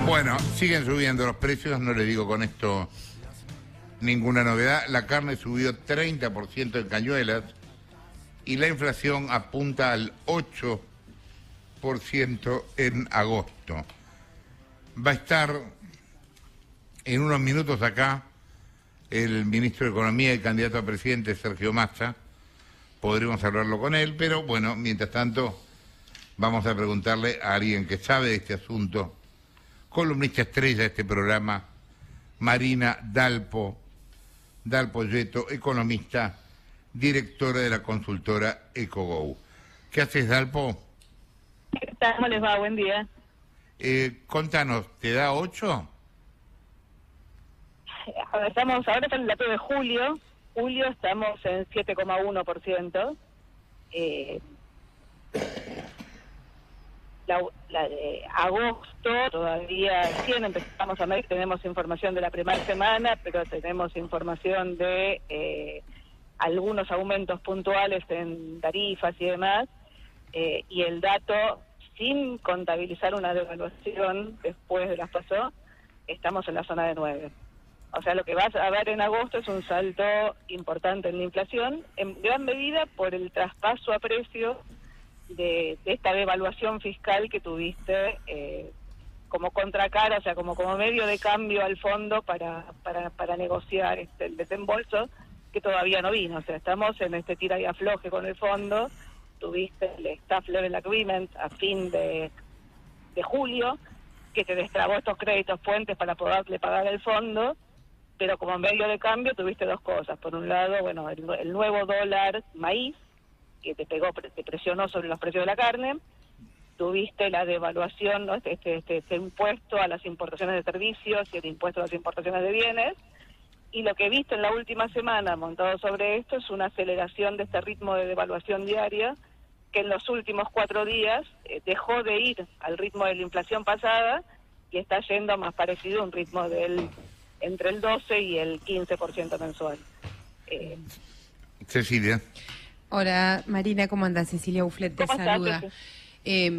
Bueno, siguen subiendo los precios, no le digo con esto ninguna novedad. La carne subió 30% en Cañuelas y la inflación apunta al 8% en agosto. Va a estar en unos minutos acá el ministro de Economía y candidato a presidente, Sergio Massa. Podremos hablarlo con él, pero bueno, mientras tanto vamos a preguntarle a alguien que sabe de este asunto, columnista estrella de este programa, Marina Dalpo Yeto, economista, directora de la consultora EcoGo. ¿Qué haces, Dalpo? ¿Qué tal? ¿Cómo les va? Buen día. Contanos, ¿te da 8? A ver, ahora está el dato de julio. Julio estamos en 7,1%. La de agosto todavía recién empezamos a ver, tenemos información de la primera semana, pero tenemos información de algunos aumentos puntuales en tarifas y demás, y el dato, sin contabilizar una devaluación después de las PASO, estamos en la zona de 9. O sea, lo que vas a ver en agosto es un salto importante en la inflación, en gran medida por el traspaso a precio de esta devaluación fiscal que tuviste como contracara, o sea, como medio de cambio al fondo para negociar el desembolso, que todavía no vino. O sea, estamos en este tira y afloje con el fondo. Tuviste el Staff Level Agreement a fin de julio, que te destrabó estos créditos puentes para poderle pagar el fondo, pero como medio de cambio tuviste dos cosas. Por un lado, bueno, el nuevo dólar maíz, que te presionó sobre los precios de la carne. Tuviste la devaluación, ¿no? este impuesto a las importaciones de servicios y el impuesto a las importaciones de bienes. Y lo que viste en la última semana montado sobre esto es una aceleración de este ritmo de devaluación diaria, que en los últimos 4 días dejó de ir al ritmo de la inflación pasada y está yendo a más parecido a un ritmo entre el 12 y el 15% mensual. Cecilia. Hola Marina, ¿cómo andás? Cecilia Uflet te saluda.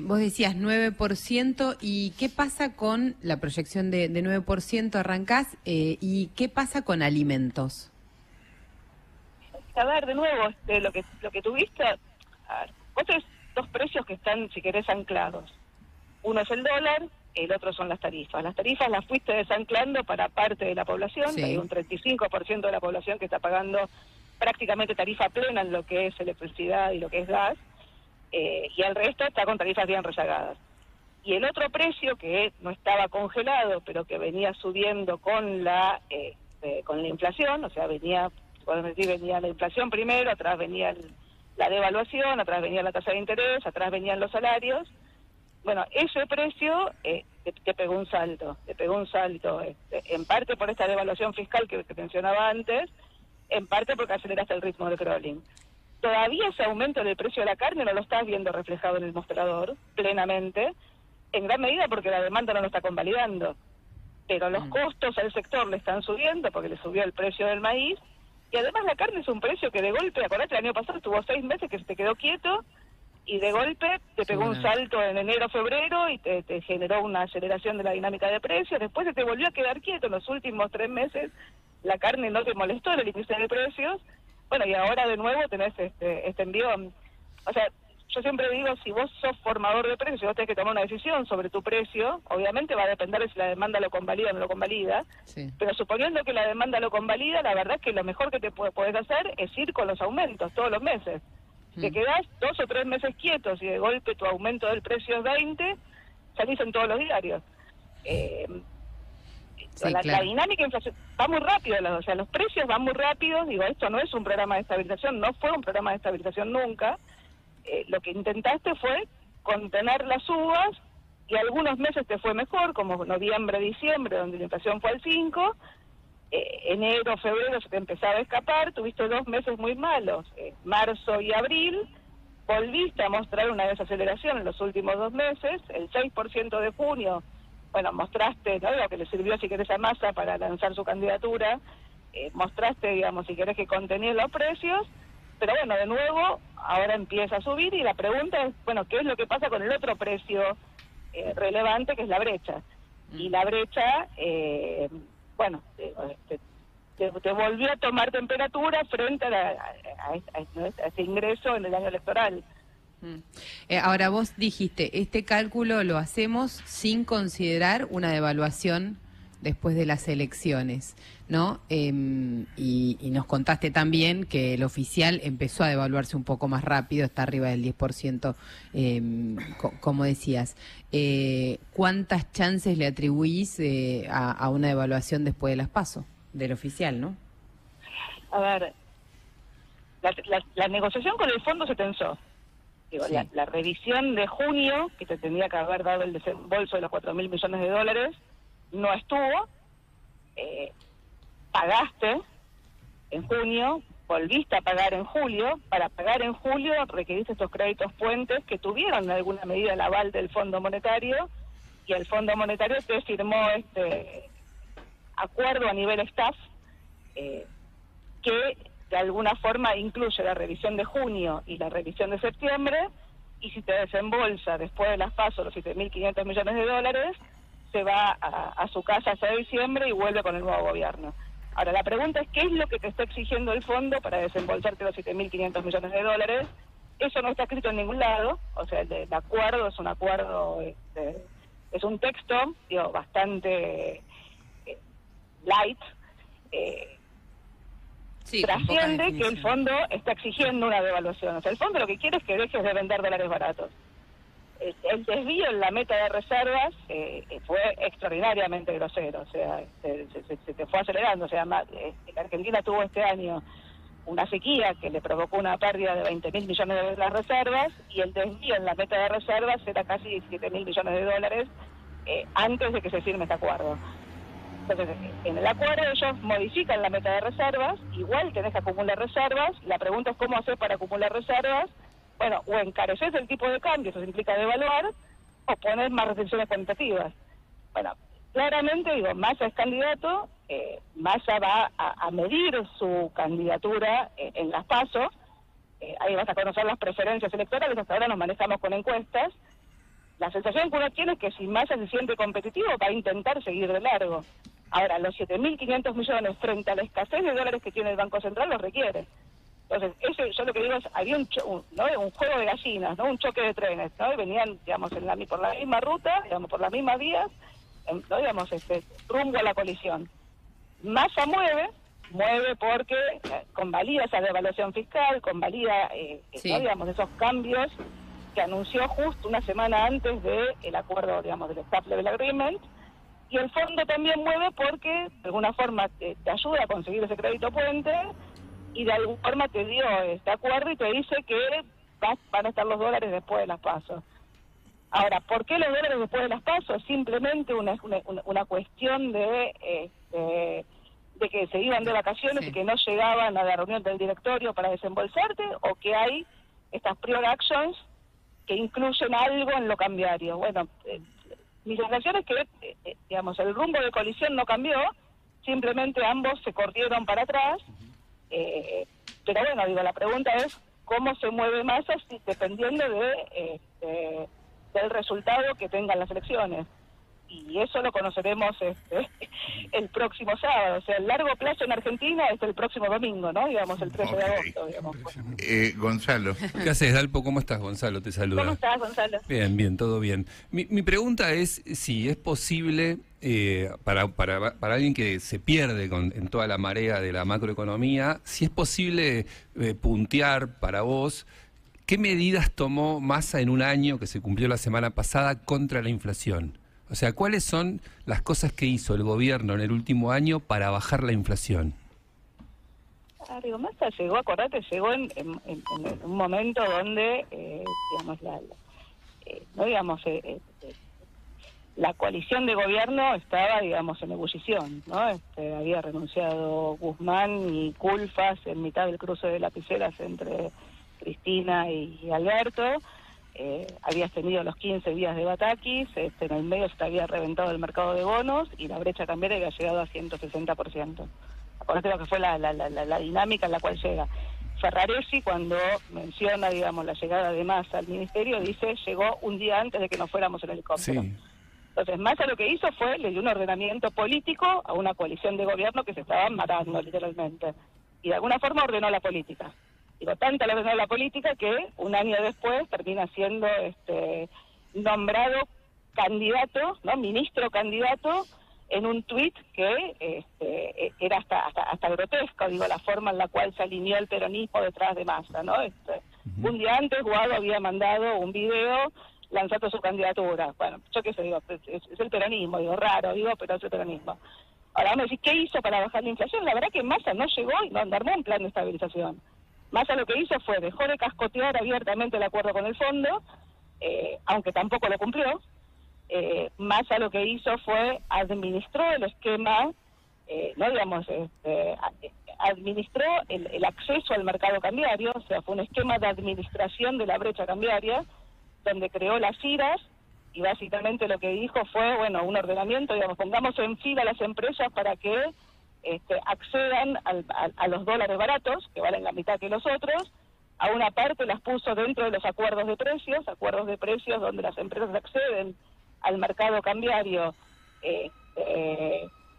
Vos decías 9%, ¿y qué pasa con la proyección de 9%? Arrancás, ¿y qué pasa con alimentos? A ver, de nuevo, lo que tuviste, vos tenés dos precios que están, si querés, anclados. Uno es el dólar, el otro son las tarifas. Las tarifas las fuiste desanclando para parte de la población, sí. Hay un 35% de la población que está pagando prácticamente tarifa plena en lo que es electricidad y lo que es gas, y el resto está con tarifas bien rezagadas. Y el otro precio que no estaba congelado, pero que venía subiendo con la inflación, o sea, venía la inflación primero, atrás venía la devaluación, atrás venía la tasa de interés, atrás venían los salarios. Bueno, ese precio te pegó un salto, en parte por esta devaluación fiscal que mencionaba antes, en parte porque aceleraste el ritmo de crawling. Todavía ese aumento del precio de la carne no lo estás viendo reflejado en el mostrador plenamente, en gran medida porque la demanda no lo está convalidando. Pero los costos al sector le están subiendo porque le subió el precio del maíz, y además la carne es un precio que de golpe, acordate, el año pasado tuvo 6 meses que se te quedó quieto, y de golpe te pegó un salto en enero, febrero, y te generó una aceleración de la dinámica de precios. Después se te volvió a quedar quieto en los últimos 3 meses, la carne no te molestó en el índice de precios. Bueno, y ahora de nuevo tenés este envión. O sea, yo siempre digo, si vos sos formador de precios, si vos tenés que tomar una decisión sobre tu precio, obviamente va a depender de si la demanda lo convalida o no lo convalida, sí. Pero suponiendo que la demanda lo convalida, la verdad es que lo mejor que te podés hacer es ir con los aumentos todos los meses. Te quedás 2 o 3 meses quietos y de golpe tu aumento del precio es 20, salís en todos los diarios. Sí, la dinámica inflación va muy rápido, o sea, los precios van muy rápidos. Digo, esto no es un programa de estabilización, no fue un programa de estabilización nunca. Lo que intentaste fue contener las subas, y algunos meses te fue mejor, como noviembre, diciembre, donde la inflación fue al 5, enero, febrero se te empezaba a escapar, tuviste 2 meses muy malos, marzo y abril, volviste a mostrar una desaceleración en los últimos 2 meses, el 6% de junio. Bueno, mostraste, ¿no?, lo que le sirvió, si querés, a Massa para lanzar su candidatura, mostraste, digamos, si querés, que contenía los precios, pero bueno, de nuevo, ahora empieza a subir, y la pregunta es, bueno, ¿qué es lo que pasa con el otro precio relevante, que es la brecha? Y la brecha, bueno, te volvió a tomar temperatura frente a este ingreso en el año electoral. Ahora vos dijiste, este cálculo lo hacemos sin considerar una devaluación después de las elecciones, ¿no? Y nos contaste también que el oficial empezó a devaluarse un poco más rápido, está arriba del 10%, como decías. ¿Cuántas chances le atribuís a una devaluación después de las PASO, del oficial, no? A ver, la negociación con el fondo se tensó. Digo, sí. La revisión de junio, que te tendría que haber dado el desembolso de los 4.000 millones de dólares, no estuvo. Pagaste en junio, volviste a pagar en julio. Para pagar en julio requeriste estos créditos puentes que tuvieron en alguna medida el aval del Fondo Monetario, y el Fondo Monetario te firmó este acuerdo a nivel staff que de alguna forma incluye la revisión de junio y la revisión de septiembre, y si te desembolsa después de las PASO los 7.500 millones de dólares, se va a su casa hasta diciembre y vuelve con el nuevo gobierno. Ahora, la pregunta es, ¿qué es lo que te está exigiendo el fondo para desembolsarte los 7.500 millones de dólares? Eso no está escrito en ningún lado, o sea, el acuerdo es un acuerdo, es un texto, digo, bastante light, sí, trasciende que el fondo está exigiendo una devaluación. O sea, el fondo lo que quiere es que dejes de vender dólares baratos. El desvío en la meta de reservas fue extraordinariamente grosero, o sea, se te fue acelerando. O sea, la Argentina tuvo este año una sequía que le provocó una pérdida de 20.000 millones de las reservas, y el desvío en la meta de reservas era casi 17.000 millones de dólares antes de que se firme este acuerdo. Entonces, en el acuerdo ellos modifican la meta de reservas, igual tenés que acumular reservas. La pregunta es cómo hacer para acumular reservas. Bueno, o encareces el tipo de cambio, eso implica devaluar, o pones más restricciones cuantitativas. Bueno, claramente, digo, Massa es candidato, Massa va a medir su candidatura en las PASO, ahí vas a conocer las preferencias electorales, hasta ahora nos manejamos con encuestas. La sensación que uno tiene es que si Massa se siente competitivo va a intentar seguir de largo. Ahora, los 7.500 millones frente a la escasez de dólares que tiene el Banco Central los requiere. Entonces, eso, yo lo que digo es, había un juego de gallinas, ¿no? Un choque de trenes, ¿no? Y venían, digamos, por la misma ruta, digamos, por las mismas vías, ¿no? Digamos, rumbo a la colisión. Massa mueve porque convalida esa devaluación fiscal, convalida, sí, ¿no? Digamos, esos cambios que anunció justo una semana antes del acuerdo, digamos, del Staff Level Agreement. Y el fondo también mueve porque de alguna forma te ayuda a conseguir ese crédito puente, y de alguna forma te dio este acuerdo y te dice que van a estar los dólares después de las PASO. Ahora, ¿por qué los dólares después de las PASO? Es simplemente una cuestión de que se iban de vacaciones, sí, y que no llegaban a la reunión del directorio para desembolsarte, o que hay estas prior actions que incluyen algo en lo cambiario. Bueno, mi sensación es que, digamos, el rumbo de colisión no cambió, simplemente ambos se corrieron para atrás, pero bueno, digo, la pregunta es cómo se mueve Massa dependiendo del resultado que tengan las elecciones. Y eso lo conoceremos el próximo sábado. O sea, el largo plazo en Argentina es el próximo domingo, ¿no? Digamos, el 13 de agosto, digamos. Gonzalo. ¿Qué haces, Dalpo? ¿Cómo estás, Gonzalo? Te saluda. ¿Cómo estás, Gonzalo? Bien, todo bien. Mi pregunta es si es posible, para alguien que se pierde en toda la marea de la macroeconomía, si es posible puntear para vos, ¿qué medidas tomó Massa en un año que se cumplió la semana pasada contra la inflación? O sea, ¿cuáles son las cosas que hizo el gobierno en el último año para bajar la inflación? Digo, Massa llegó en un momento donde, digamos, la coalición de gobierno estaba, digamos, en ebullición, ¿no? Había renunciado Guzmán y Culfas en mitad del cruce de lapiceras entre Cristina y Alberto. Habías tenido los 15 días de Batakis, en el medio se te había reventado el mercado de bonos y la brecha cambiaria había llegado a 160%. Acordate lo que fue la dinámica en la cual llega. Ferraresi, cuando menciona, digamos, la llegada de Massa al ministerio, dice, llegó un día antes de que nos fuéramos en helicóptero. Sí. Entonces, Massa lo que hizo fue, le dio un ordenamiento político a una coalición de gobierno que se estaban matando, literalmente. Y de alguna forma ordenó la política. Digo, tanto le ordenó la política que un año después termina siendo nombrado candidato, ¿no? Ministro candidato, en un tuit que era hasta grotesco, digo, la forma en la cual se alineó el peronismo detrás de Massa, ¿no? Un día antes Guado había mandado un video lanzando su candidatura. Bueno, yo qué sé, digo, es el peronismo, digo, raro, digo, pero es el peronismo. Ahora vamos a decir, ¿qué hizo para bajar la inflación? La verdad que Massa no llegó y no armó un plan de estabilización. Massa lo que hizo fue, dejó de cascotear abiertamente el acuerdo con el fondo, aunque tampoco lo cumplió. Massa lo que hizo fue administró el esquema, no digamos, administró el acceso al mercado cambiario, o sea, fue un esquema de administración de la brecha cambiaria, donde creó las IRAs, y básicamente lo que dijo fue, bueno, un ordenamiento, digamos, pongamos en fila a las empresas para que accedan a los dólares baratos, que valen la mitad que los otros. A una parte las puso dentro de los acuerdos de precios donde las empresas acceden al mercado cambiario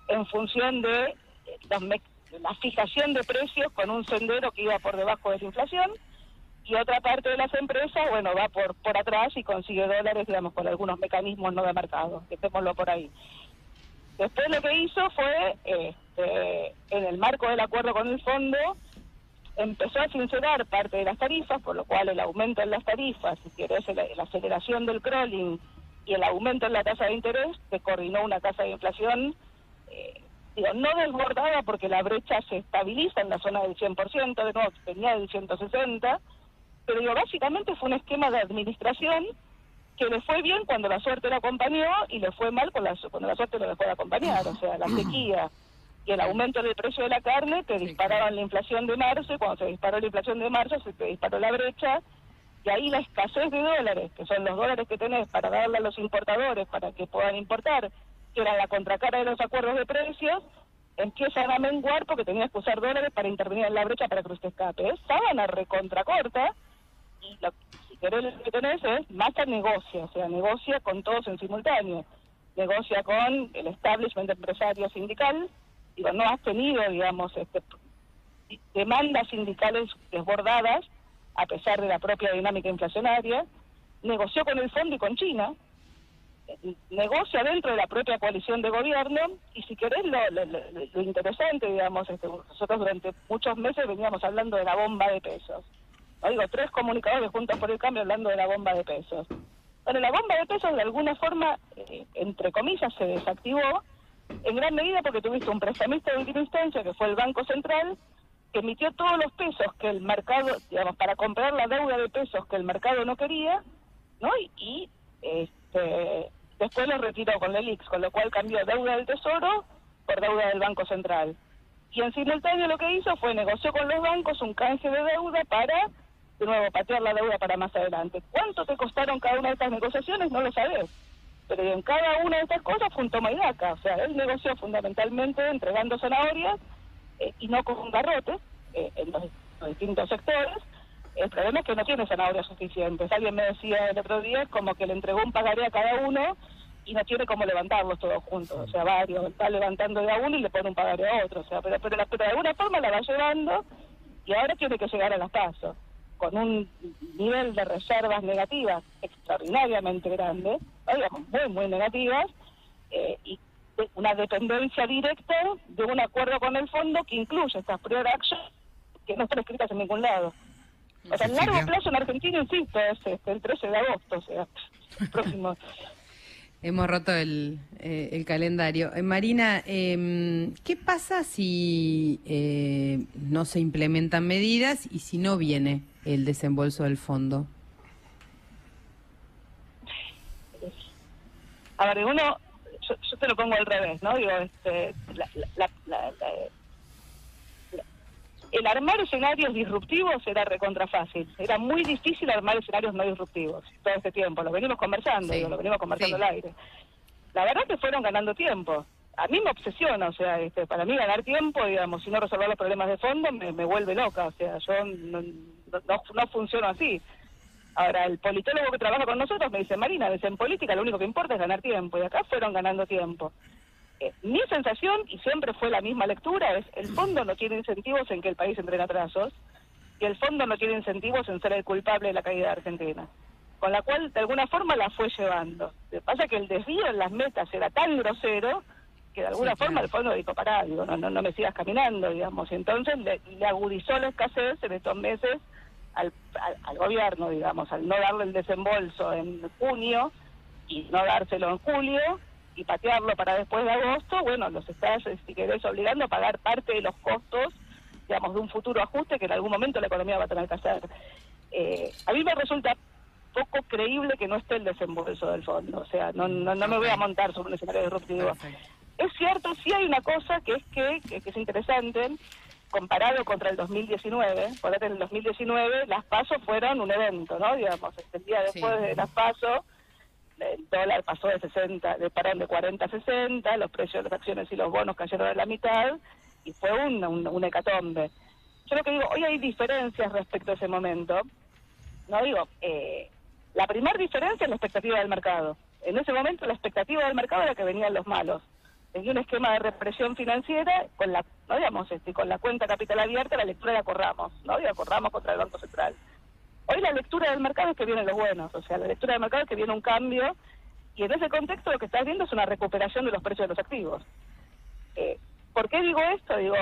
en función de la fijación de precios con un sendero que iba por debajo de la inflación, y otra parte de las empresas, bueno, va por atrás y consigue dólares, digamos, con algunos mecanismos no de mercado, dejémoslo por ahí. Después lo que hizo fue, en el marco del acuerdo con el fondo, empezó a sincerar parte de las tarifas, por lo cual el aumento en las tarifas, si querés, la aceleración del crawling y el aumento en la tasa de interés, que coordinó una tasa de inflación, no desbordada porque la brecha se estabiliza en la zona del 100%, de nuevo venía del 160%, pero básicamente fue un esquema de administración que le fue bien cuando la suerte lo acompañó y le fue mal cuando la suerte lo dejó de acompañar. O sea, la sequía y el aumento del precio de la carne te disparaban la inflación de marzo, y cuando se disparó la inflación de marzo se te disparó la brecha, y ahí la escasez de dólares, que son los dólares que tenés para darle a los importadores para que puedan importar, que era la contracara de los acuerdos de precios, empiezan a menguar porque tenías que usar dólares para intervenir en la brecha para que usted escape. Es sábana recontracorta, y si querés lo que tenés es Massa negocia, o sea, negocia con todos en simultáneo, negocia con el establishment empresario sindical, no has tenido, digamos, demandas sindicales desbordadas, a pesar de la propia dinámica inflacionaria, negoció con el fondo y con China, negocia dentro de la propia coalición de gobierno, y si querés lo interesante, digamos, nosotros durante muchos meses veníamos hablando de la bomba de pesos. No digo, 3 comunicadores Juntos por el Cambio hablando de la bomba de pesos. Bueno, la bomba de pesos de alguna forma, entre comillas, se desactivó, en gran medida porque tuviste un prestamista de última instancia, que fue el Banco Central, que emitió todos los pesos que el mercado, digamos, para comprar la deuda de pesos que el mercado no quería, ¿no? Y después lo retiró con la LELIX, con lo cual cambió deuda del Tesoro por deuda del Banco Central. Y en simultáneo lo que hizo fue negoció con los bancos un canje de deuda para, de nuevo, patear la deuda para más adelante. ¿Cuánto te costaron cada una de estas negociaciones? No lo sabés. Pero en cada una de estas cosas fue un toma y daca. O sea, él negoció fundamentalmente entregando zanahorias y no con un garrote en los distintos sectores. El problema es que no tiene zanahorias suficientes. Alguien me decía el otro día, como que le entregó un pagaré a cada uno y no tiene cómo levantarlos todos juntos. O sea, va levantando de a uno y le pone un pagaré a otro. O sea, pero de alguna forma la va llevando, y ahora tiene que llegar a las PASO con un nivel de reservas negativas extraordinariamente grande, digamos, muy, muy negativas, y una dependencia directa de un acuerdo con el fondo que incluye estas prior actions que no están escritas en ningún lado. O sea, en largo plazo en Argentina, insisto, es el 13 de agosto, o sea, el próximo. Hemos roto el calendario. Marina, ¿qué pasa si no se implementan medidas y si no viene el desembolso del fondo? A ver, yo te lo pongo al revés, ¿no? Digo, el armar escenarios disruptivos era recontra fácil. Era muy difícil armar escenarios no disruptivos todo este tiempo. Lo venimos conversando, sí, lo venimos conversando sí, al aire. La verdad que fueron ganando tiempo. A mí me obsesiona, o sea, para mí ganar tiempo, digamos, si no resolver los problemas de fondo, me vuelve loca. O sea, yo no funciono así. Ahora, el politólogo que trabaja con nosotros me dice, Marina, en política lo único que importa es ganar tiempo, y acá fueron ganando tiempo. Mi sensación, y siempre fue la misma lectura, es el fondo no tiene incentivos en que el país entre en atrasos, y el fondo no tiene incentivos en ser el culpable de la caída de Argentina. Con la cual, de alguna forma, la fue llevando. Lo que pasa es que el desvío en las metas era tan grosero que de alguna forma el fondo dijo, pará, digo, no me sigas caminando, digamos. Y entonces le agudizó la escasez en estos meses al gobierno, digamos, al no darle el desembolso en junio y no dárselo en julio y patearlo para después de agosto. Bueno, los estás, si querés, obligando a pagar parte de los costos, digamos, de un futuro ajuste que en algún momento la economía va a tener que hacer. A mí me resulta poco creíble que no esté el desembolso del fondo, o sea, no me voy a montar sobre un escenario disruptivo. Es cierto, sí hay una cosa que es interesante, comparado contra el 2019, por ejemplo, en el 2019 las PASO fueron un evento, ¿no? Digamos, el día después de las PASO, el dólar pasó de 40 a 60, los precios de las acciones y los bonos cayeron a la mitad, y fue un hecatombe. Yo lo que digo, hoy hay diferencias respecto a ese momento, no digo, la primera diferencia es la expectativa del mercado. En ese momento la expectativa del mercado era que venían los malos. Tenía un esquema de represión financiera con la, no digamos, con la cuenta capital abierta, la lectura la corramos, ¿no? Y la corramos contra el Banco Central. Hoy la lectura del mercado es que vienen los buenos, o sea, la lectura del mercado es que viene un cambio, y en ese contexto lo que estás viendo es una recuperación de los precios de los activos. ¿Por qué digo esto? Digo,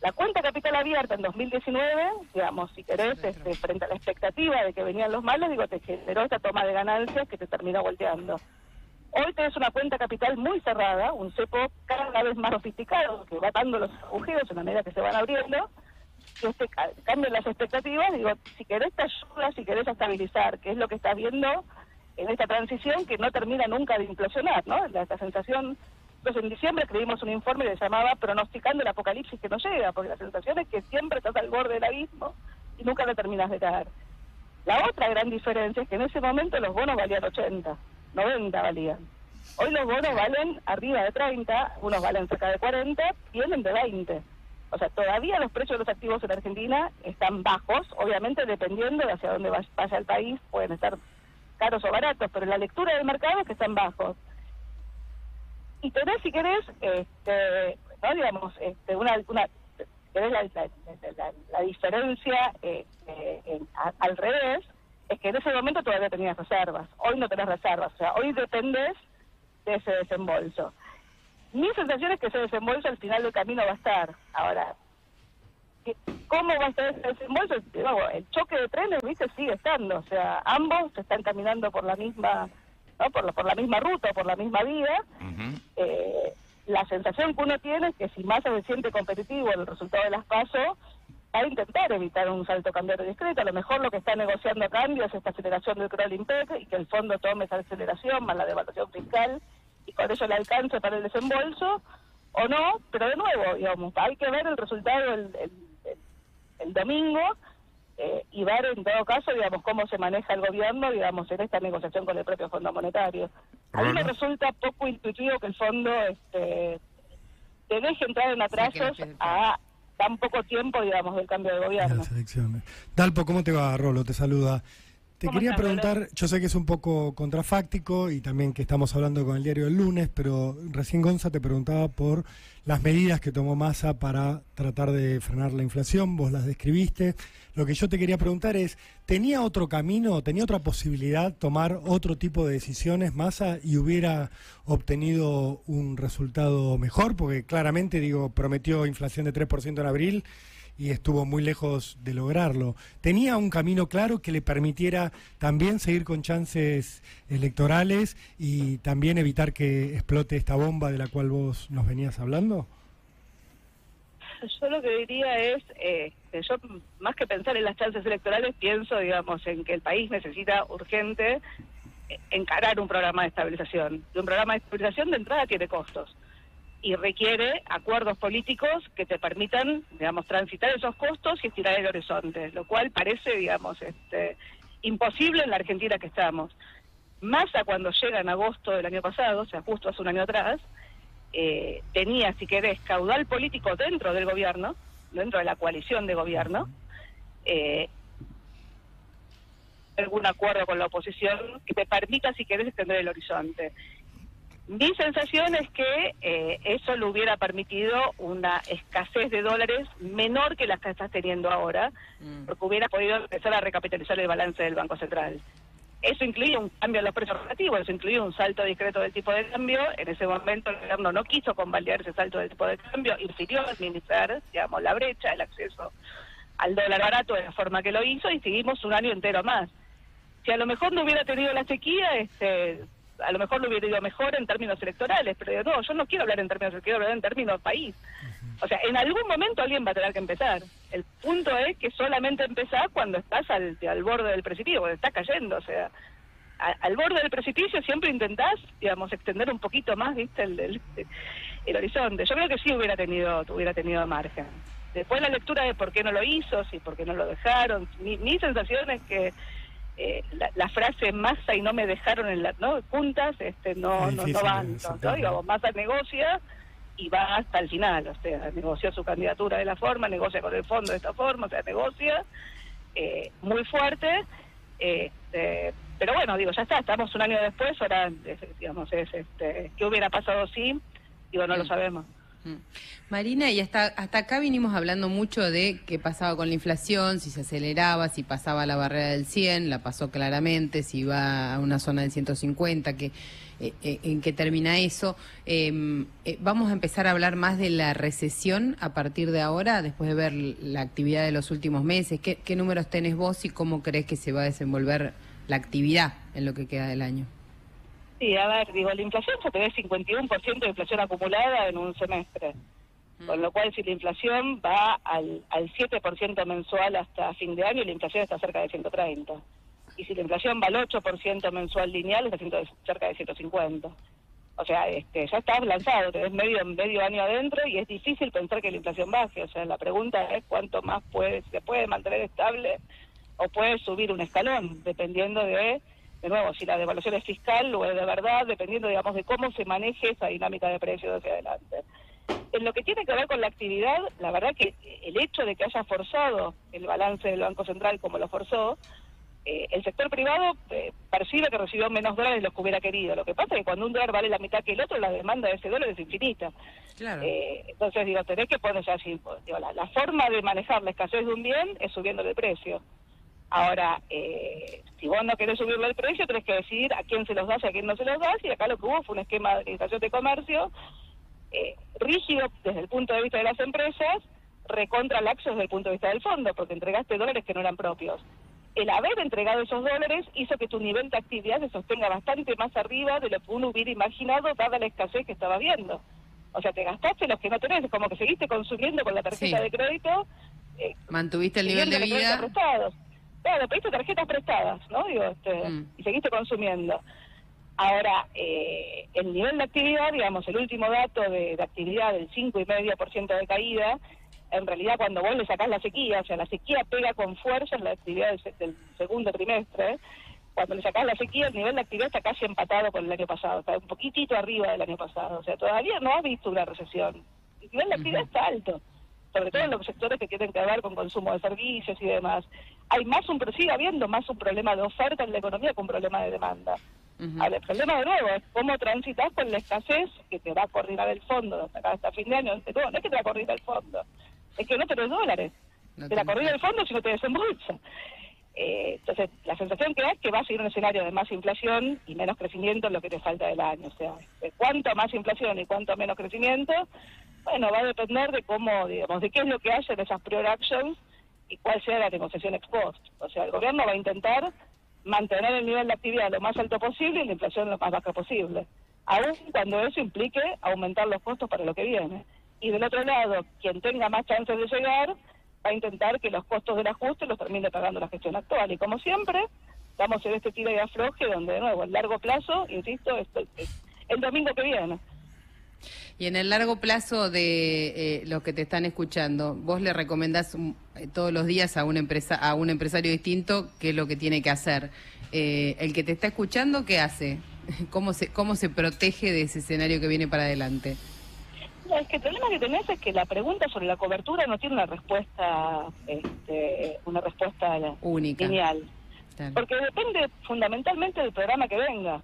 la cuenta capital abierta en 2019, digamos, si querés, frente a la expectativa de que venían los malos, digo, te generó esta toma de ganancias que te terminó volteando. Hoy tenés una cuenta capital muy cerrada, un cepo cada vez más sofisticado, que va dando los agujeros en la medida que se van abriendo, que cambian las expectativas. Digo, si querés te ayuda, si querés a estabilizar, que es lo que estás viendo en esta transición que no termina nunca de implosionar, ¿no? Esta sensación. Entonces, en diciembre escribimos un informe que se llamaba Pronosticando el Apocalipsis que no llega, porque la sensación es que siempre estás al borde del abismo y nunca le terminas de caer. La otra gran diferencia es que en ese momento los bonos valían 80, 90 valían. Hoy los bonos valen arriba de 30, unos valen cerca de 40, vienen de 20. O sea, todavía los precios de los activos en Argentina están bajos, obviamente dependiendo de hacia dónde vaya el país, pueden estar caros o baratos, pero la lectura del mercado es que están bajos. Y tenés, si querés, no digamos, la diferencia al revés, es que en ese momento todavía tenías reservas, hoy no tenés reservas, o sea, hoy dependes de ese desembolso. Mi sensación es que ese desembolso al final del camino va a estar. Ahora, ¿cómo va a estar ese desembolso? El choque de trenes, ¿viste? Sigue estando, o sea, ambos están caminando por la misma, ¿no? por la misma ruta, por la misma vía. La sensación que uno tiene es que si Massa se siente competitivo en el resultado de las PASO, va a intentar evitar un salto cambiario discreto. A lo mejor lo que está negociando a cambio es esta aceleración del crawling peg y que el fondo tome esa aceleración más la devaluación fiscal y con eso le alcance para el desembolso, o no, pero de nuevo, digamos, hay que ver el resultado el domingo y ver en todo caso, digamos, cómo se maneja el gobierno, digamos, en esta negociación con el propio Fondo Monetario. A mí me resulta poco intuitivo que el fondo te deje entrar en atrasos a tan poco tiempo, digamos, del cambio de gobierno. Las elecciones. Dalpo, ¿cómo te va? Rolo, te saluda. Te quería preguntar, yo sé que es un poco contrafáctico y también que estamos hablando con el diario del lunes, pero recién Gonza te preguntaba por las medidas que tomó Massa para tratar de frenar la inflación, vos las describiste. Lo que yo te quería preguntar es, ¿tenía otro camino, tenía otra posibilidad tomar otro tipo de decisiones Massa y hubiera obtenido un resultado mejor? Porque claramente, digo, prometió inflación de 3% en abril y estuvo muy lejos de lograrlo. ¿Tenía un camino claro que le permitiera también seguir con chances electorales y también evitar que explote esta bomba de la cual vos nos venías hablando? Yo lo que diría es, yo más que pensar en las chances electorales, pienso, digamos, en que el país necesita urgente encarar un programa de estabilización. Y un programa de estabilización de entrada tiene costos y requiere acuerdos políticos que te permitan, digamos, transitar esos costos y estirar el horizonte, lo cual parece, digamos, imposible en la Argentina que estamos. Massa, cuando llega en agosto del año pasado, o sea, justo hace un año atrás, tenía, si querés, caudal político dentro del gobierno, dentro de la coalición de gobierno, algún acuerdo con la oposición que te permita, si querés, extender el horizonte. Mi sensación es que eso le hubiera permitido una escasez de dólares menor que la que estás teniendo ahora, porque hubiera podido empezar a recapitalizar el balance del Banco Central. Eso incluye un cambio en los precios relativos, eso incluye un salto discreto del tipo de cambio. En ese momento el gobierno no quiso convalidar ese salto del tipo de cambio y prefirió administrar, digamos, la brecha, el acceso al dólar barato de la forma que lo hizo, y seguimos un año entero más. Si a lo mejor no hubiera tenido la sequía, a lo mejor lo hubiera ido mejor en términos electorales, pero no, yo no quiero hablar en términos, quiero hablar en términos país. O sea, en algún momento alguien va a tener que empezar. El punto es que solamente empezás cuando estás al borde del precipicio, cuando estás cayendo. O sea, al borde del precipicio siempre intentás, digamos, extender un poquito más, ¿viste? El horizonte. Yo creo que sí hubiera tenido margen. Después la lectura de por qué no lo hizo, si por qué no lo dejaron. Mi sensación es que la frase Massa y no me dejaron juntas, no van, ¿no? Digamos, Massa negocia y va hasta el final, o sea, negoció su candidatura de la forma, negocia con el fondo de esta forma, o sea, negocia muy fuerte, pero bueno, digo, ya está, estamos un año después, ahora, digamos, ¿qué hubiera pasado si? Digo, no lo sabemos. Marina, y hasta acá vinimos hablando mucho de qué pasaba con la inflación, si se aceleraba, si pasaba la barrera del 100, la pasó claramente, si iba a una zona del 150, en qué termina eso. Vamos a empezar a hablar más de la recesión a partir de ahora, después de ver la actividad de los últimos meses. ¿Qué números tenés vos y cómo crees que se va a desenvolver la actividad en lo que queda del año? Sí, a ver, digo, la inflación se prevé 51% de inflación acumulada en un semestre, con lo cual si la inflación va al 7% mensual hasta fin de año, la inflación está cerca de 130. Y si la inflación va al 8% mensual lineal, está cerca de 150. O sea, ya estás lanzado, tenés medio año adentro y es difícil pensar que la inflación baje. O sea, la pregunta es cuánto más se puede mantener estable o puede subir un escalón, dependiendo de nuevo, si la devaluación es fiscal o es de verdad, dependiendo, digamos, de cómo se maneje esa dinámica de precios hacia adelante. En lo que tiene que ver con la actividad, la verdad que el hecho de que haya forzado el balance del Banco Central como lo forzó, el sector privado percibe que recibió menos dólares de los que hubiera querido. Lo que pasa es que cuando un dólar vale la mitad que el otro, la demanda de ese dólar es infinita. Claro. Entonces, digo, tenés que ponerse así. Digo, la forma de manejar la escasez de un bien es subiéndole el precio. Ahora, si vos no querés subirle el precio, tenés que decidir a quién se los das y a quién no se los das, y acá lo que hubo fue un esquema de administración de comercio rígido desde el punto de vista de las empresas, recontra laxo desde el punto de vista del fondo, porque entregaste dólares que no eran propios. El haber entregado esos dólares hizo que tu nivel de actividad se sostenga bastante más arriba de lo que uno hubiera imaginado, dada la escasez que estaba viendo. O sea, te gastaste los que no tenés, es como que seguiste consumiendo con la tarjeta de crédito. Mantuviste el nivel de vida. Claro, pediste tarjetas prestadas, ¿no? Digo, y seguiste consumiendo. Ahora, el nivel de actividad, digamos, el último dato de actividad del 5,5% de caída, en realidad cuando vos le sacás la sequía, o sea, la sequía pega con fuerza en la actividad del segundo trimestre, cuando le sacás la sequía, el nivel de actividad está casi empatado con el año pasado, está un poquitito arriba del año pasado, o sea, todavía no has visto una recesión. El nivel de actividad está alto, sobre todo en los sectores que tienen que ver con consumo de servicios y demás. Hay sigue habiendo más un problema de oferta en la economía que un problema de demanda. Ahora, el problema de nuevo es cómo transitas con la escasez que te va a coordinar el fondo hasta fin de año. No es que te va a coordinar el fondo, es que no tenés dólares. Te la coordina el fondo si no te desembolsa. Entonces, la sensación que da es que va a seguir un escenario de más inflación y menos crecimiento en lo que te falta del año. O sea, de cuánto más inflación y cuánto menos crecimiento, bueno, va a depender de cómo, digamos, de qué es lo que haya en esas prior actions y cuál sea la negociación ex post. O sea, el gobierno va a intentar mantener el nivel de actividad lo más alto posible y la inflación lo más baja posible, aun cuando eso implique aumentar los costos para lo que viene. Y del otro lado, quien tenga más chances de llegar, va a intentar que los costos del ajuste los termine pagando la gestión actual. Y como siempre, vamos a ver este tira y afloje donde, de nuevo, el largo plazo, insisto, es el domingo que viene. Y en el largo plazo de los que te están escuchando, ¿vos le recomendás todos los días a un empresario distinto qué es lo que tiene que hacer? El que te está escuchando, ¿qué hace? ¿Cómo se protege de ese escenario que viene para adelante? No, es que el problema que tenés es que la pregunta sobre la cobertura no tiene una respuesta única, lineal. Claro. Porque depende fundamentalmente del programa que venga.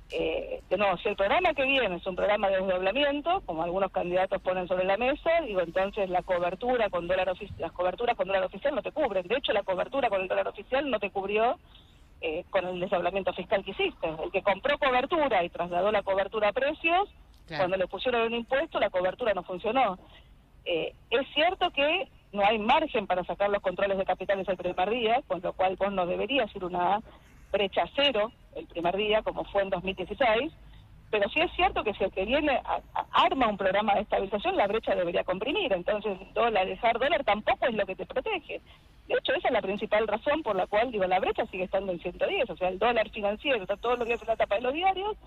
De nuevo, si el programa que viene es un programa de desdoblamiento, como algunos candidatos ponen sobre la mesa, digo, entonces la cobertura con dólar las coberturas con dólar oficial no te cubren. De hecho, la cobertura con el dólar oficial no te cubrió con el desdoblamiento fiscal que hiciste. El que compró cobertura y trasladó la cobertura a precios, Claro. cuando le pusieron un impuesto, la cobertura no funcionó. Es cierto que no hay margen para sacar los controles de capitales el primer día, con lo cual vos no deberías ir una brecha cero el primer día, como fue en 2016, pero sí es cierto que si el que viene arma un programa de estabilización, la brecha debería comprimir. Entonces, dejar dólar tampoco es lo que te protege. De hecho, esa es la principal razón por la cual, digo, la brecha sigue estando en 110, o sea, el dólar financiero está todo lo que es en la tapa de los diarios,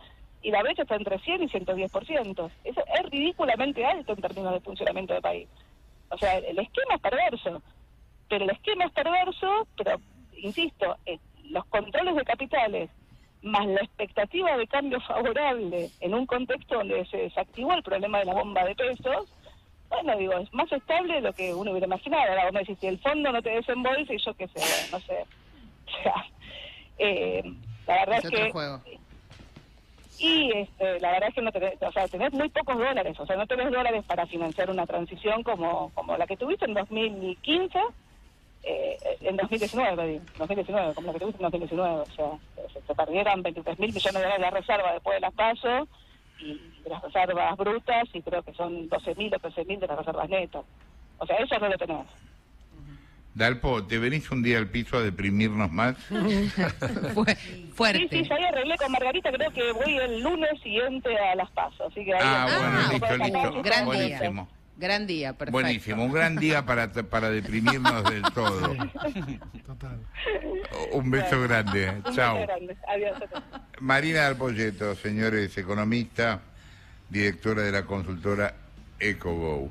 y la brecha está entre 100 y 110%. Eso es ridículamente alto en términos de funcionamiento del país. O sea, el esquema es perverso, pero insisto, los controles de capitales más la expectativa de cambio favorable en un contexto donde se desactivó el problema de la bomba de pesos, bueno, digo, es más estable de lo que uno hubiera imaginado. Ahora vos me decís, si el fondo no te desembolsa y yo qué sé, no sé. O sea, la verdad es que... Juego. Y la verdad es que no tenés, o sea, tenés muy pocos dólares, o sea, no tenés dólares para financiar una transición como la que tuviste en 2015, en 2019, como la que tuviste en 2019, o sea, se perdieron 23.000 millones de dólares de reserva después de las PASO y de las reservas brutas, y creo que son 12.000 o 13.000 de las reservas netas. O sea, eso no lo tenés. Dalpo, ¿te venís un día al piso a deprimirnos más? Fuerte. Sí, ya arreglé con Margarita, creo que voy el lunes siguiente a las PASO, así que ahí bueno, listo. Gran Buenísimo. día. Gran día, perfecto. Buenísimo, un gran día para deprimirnos del todo. Total. Un beso grande. Un Chao. beso grande. Adiós. Marina Dalpolletto, señores, economista, directora de la consultora EcoGo.